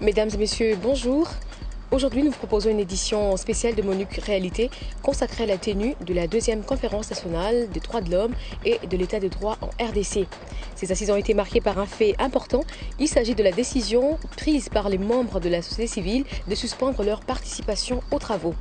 Mesdames et messieurs, bonjour. Aujourd'hui, nous vous proposons une édition spéciale de MONUC Réalité consacrée à la tenue de la deuxième conférence nationale des droits de l'homme et de l'état de droit en RDC. Ces assises ont été marquées par un fait important. Il s'agit de la décision prise par les membres de la société civile de suspendre leur participation aux travaux.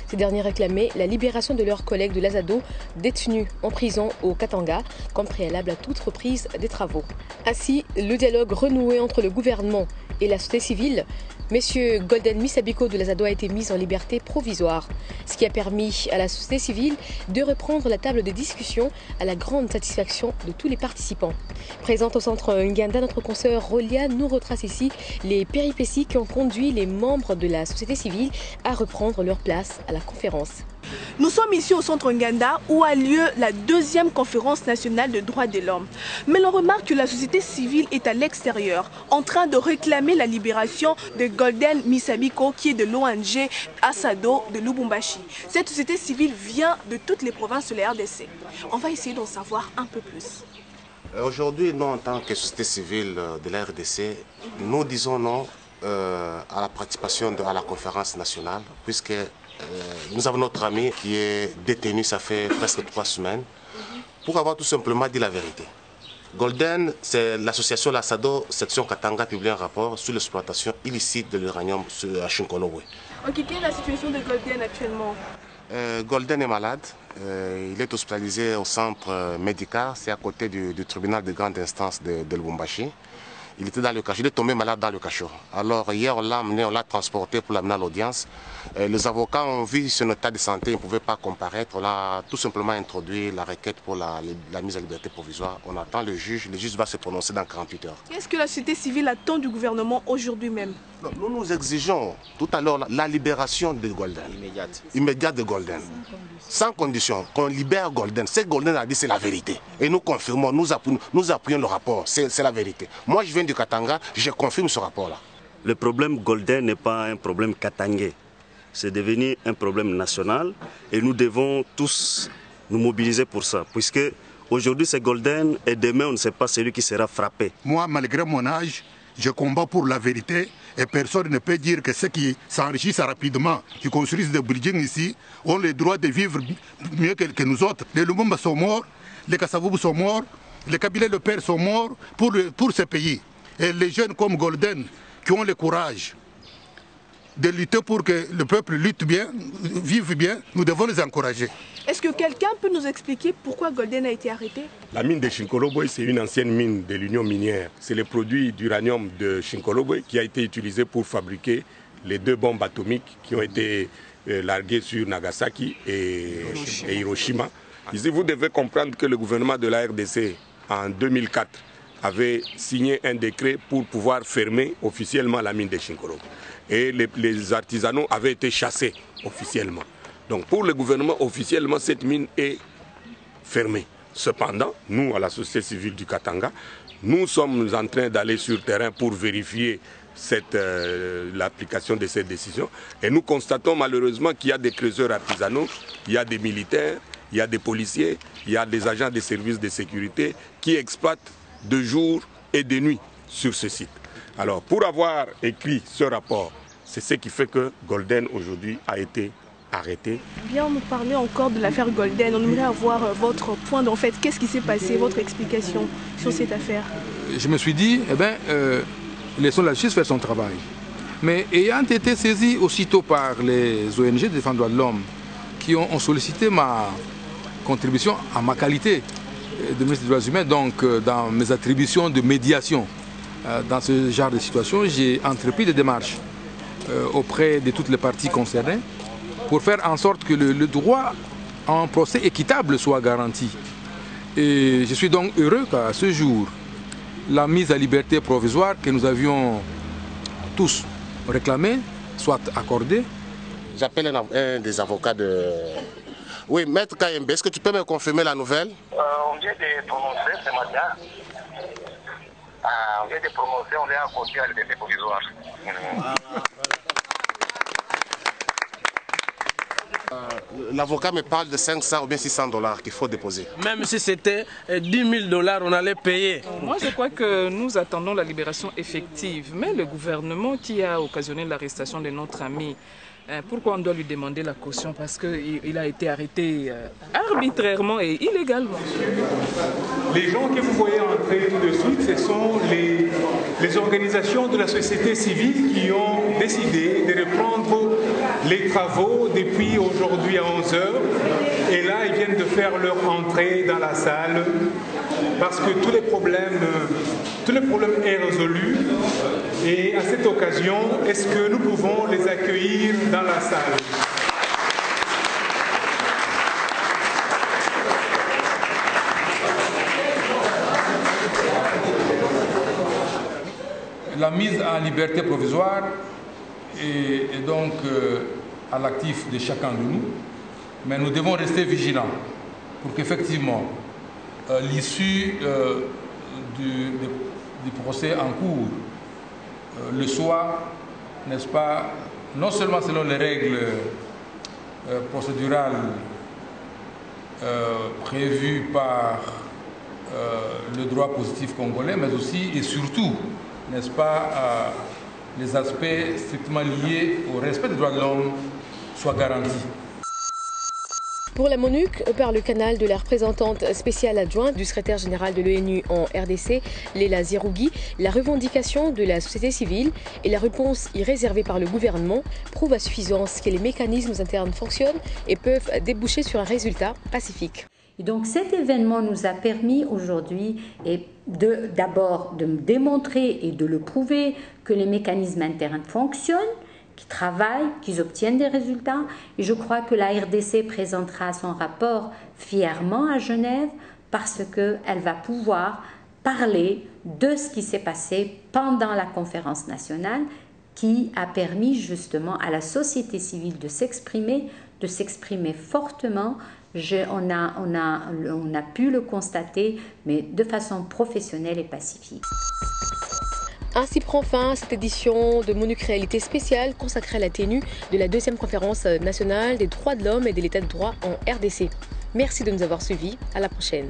Ces derniers réclamaient la libération de leurs collègues de l'Azado détenus en prison au Katanga comme préalable à toute reprise des travaux. Ainsi, le dialogue renoué entre le gouvernement et la société civile, Monsieur Golden Misabiko de l'Azado a été mis en liberté provisoire, ce qui a permis à la société civile de reprendre la table des discussions à la grande satisfaction de tous les participants. Présente au centre Nganda, notre consoeur Rolia nous retrace ici les péripéties qui ont conduit les membres de la société civile à reprendre leur place à la conférence. Nous sommes ici au centre Nganda où a lieu la deuxième conférence nationale de droits de l'homme. Mais l'on remarque que la société civile est à l'extérieur, en train de réclamer la libération de Golden Misabiko qui est de l'ONG Azado de Lubumbashi. Cette société civile vient de toutes les provinces de la RDC. On va essayer d'en savoir un peu plus. Aujourd'hui, nous, en tant que société civile de la RDC, nous disons non à la participation à la conférence nationale, puisque nous avons notre ami qui est détenu, ça fait presque 3 semaines, pour avoir tout simplement dit la vérité. Golden, c'est l'association Azado section Katanga, publié un rapport sur l'exploitation illicite de l'uranium à Chinkolobwe. Ok, quelle est la situation de Golden actuellement? Golden est malade, il est hospitalisé au centre médical, c'est à côté du tribunal de grande instance de Lubumbashi. Il était dans le cachot, il est tombé malade dans le cachot. Alors hier, on l'a amené, on l'a transporté pour l'amener à l'audience. Les avocats ont vu son état de santé, ils ne pouvaient pas comparaître. On a tout simplement introduit la requête pour la mise à liberté provisoire. On attend le juge va se prononcer dans 48 heures. Qu'est-ce que la société civile attend du gouvernement aujourd'hui même? Nous nous exigeons tout à l'heure la libération de Golden. Immédiate de Golden. Sans condition, qu'on libère Golden. Ce que Golden a dit, c'est la vérité. Et nous confirmons, nous appuyons le rapport, c'est la vérité. Moi, je viens du Katanga, je confirme ce rapport-là. Le problème Golden n'est pas un problème katangais. C'est devenu un problème national et nous devons tous nous mobiliser pour ça. Puisque aujourd'hui, c'est Golden et demain, on ne sait pas celui qui sera frappé. Moi, malgré mon âge, je combats pour la vérité et personne ne peut dire que ceux qui s'enrichissent rapidement, qui construisent des buildings ici, ont le droit de vivre mieux que nous autres. Les Lumumba sont morts, les Kasavubu sont morts, les Kabila le père sont morts pour ce pays. Et les jeunes comme Golden, qui ont le courage de lutter pour que le peuple lutte bien, vive bien, nous devons les encourager. Est-ce que quelqu'un peut nous expliquer pourquoi Golden a été arrêté? La mine de Chinkolobwe, c'est une ancienne mine de l'Union minière. C'est le produit d'uranium de Chinkolobwe qui a été utilisé pour fabriquer les 2 bombes atomiques qui ont été larguées sur Nagasaki et Hiroshima. Ici, vous devez comprendre que le gouvernement de la RDC, en 2004, avait signé un décret pour pouvoir fermer officiellement la mine de Chinkolobwe. Et les artisanaux avaient été chassés officiellement. Donc pour le gouvernement, officiellement, cette mine est fermée. Cependant, nous, à la société civile du Katanga, nous sommes en train d'aller sur le terrain pour vérifier l'application de cette décision. Et nous constatons malheureusement qu'il y a des creuseurs artisanaux, il y a des militaires, il y a des policiers, il y a des agents des services de sécurité qui exploitent de jour et de nuit sur ce site. Alors, pour avoir écrit ce rapport, c'est ce qui fait que Golden aujourd'hui a été arrêté. Bien, nous parler encore de l'affaire Golden. On aimerait avoir votre point d'en fait. Qu'est-ce qui s'est passé, votre explication sur cette affaire? Je me suis dit, laissons la justice faire son travail. Mais ayant été saisi aussitôt par les ONG de défense des droits de l'homme qui ont sollicité ma contribution à ma qualité de ministre des droits humains, donc dans mes attributions de médiation dans ce genre de situation, j'ai entrepris des démarches auprès de toutes les parties concernées pour faire en sorte que le droit à un procès équitable soit garanti. Et je suis donc heureux qu'à ce jour, la mise à liberté provisoire que nous avions tous réclamée soit accordée. J'appelle un des avocats de... Oui, Maître KMB, est-ce que tu peux me confirmer la nouvelle? On vient de prononcer ce matin. On vient de prononcer, on est à côté à la liberté provisoire. L'avocat me parle de 500 ou bien 600 $ qu'il faut déposer. Même si c'était 10 000 $, on allait payer. Moi, je crois que nous attendons la libération effective. Mais le gouvernement qui a occasionné l'arrestation de notre ami, pourquoi on doit lui demander la caution? Parce qu'il a été arrêté arbitrairement et illégalement. Les gens que vous voyez entrer tout de suite, ce sont les organisations de la société civile qui ont décidé de reprendre les travaux depuis aujourd'hui à 11 h. Et là, ils viennent de faire leur entrée dans la salle parce que tous les problèmes est résolu. Et à cette occasion, est-ce que nous pouvons les accueillir dans la salle? La mise en liberté provisoire est donc à l'actif de chacun de nous, mais nous devons rester vigilants pour qu'effectivement l'issue du procès en cours le soit, n'est-ce pas, non seulement selon les règles procédurales prévues par le droit positif congolais, mais aussi et surtout, n'est-ce pas, les aspects strictement liés au respect des droits de l'homme soient garantis. Pour la MONUC, par le canal de la représentante spéciale adjointe du secrétaire général de l'ONU en RDC, Léla Zirougui, la revendication de la société civile et la réponse irréservée par le gouvernement prouvent à suffisance que les mécanismes internes fonctionnent et peuvent déboucher sur un résultat pacifique. Et donc cet événement nous a permis aujourd'hui d'abord de démontrer et de le prouver que les mécanismes internes fonctionnent, qui travaillent, qui obtiennent des résultats. Et je crois que la RDC présentera son rapport fièrement à Genève parce qu'elle va pouvoir parler de ce qui s'est passé pendant la conférence nationale qui a permis justement à la société civile de s'exprimer fortement. On a pu le constater, mais de façon professionnelle et pacifique. Ainsi prend fin cette édition de MONUC Réalité spéciale consacrée à la tenue de la 2e conférence nationale des droits de l'homme et de l'état de droit en RDC. Merci de nous avoir suivis. À la prochaine.